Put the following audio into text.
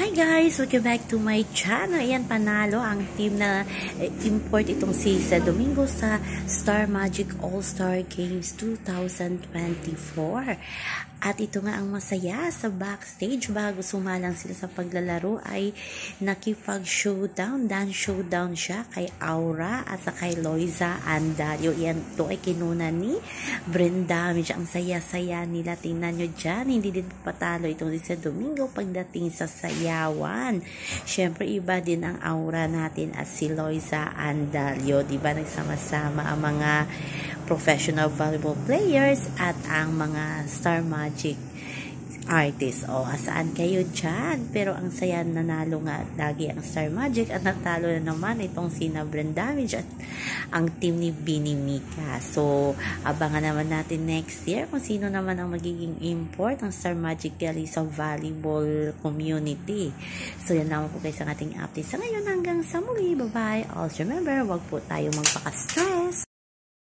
Hi guys! Welcome back to my channel. Ayan, panalo ang team na import itong si Domingo sa Star Magic All-Star Games 2024. At ito nga ang masaya sa backstage bago sumalang sila sa paglalaro ay nakipag-showdown, dance showdown siya kay Aura at kay Loiza Andalio. Yan, to ay kinuna ni Brenda. Ang saya-saya nila. Tingnan nyo dyan, hindi din patalo itong si Domingo pagdating sa sayawan. Syempre, iba din ang aura natin at si Loiza Andalio. Diba, nagsama-sama ang mga professional volleyball players at ang mga Star Magic artists. O, asaan kayo dyan? Pero ang saya, nanalo nga lagi ang Star Magic at natalo na naman itong sina Brendamage at ang team ni Bini Mika. So, abangan naman natin next year kung sino naman ang magiging import ng Star Magic Gallery sa volleyball community. So, yan naman po guys ang ating update sa ngayon. Hanggang sa muli. Bye-bye. Also remember, wag po tayo magpaka-stress.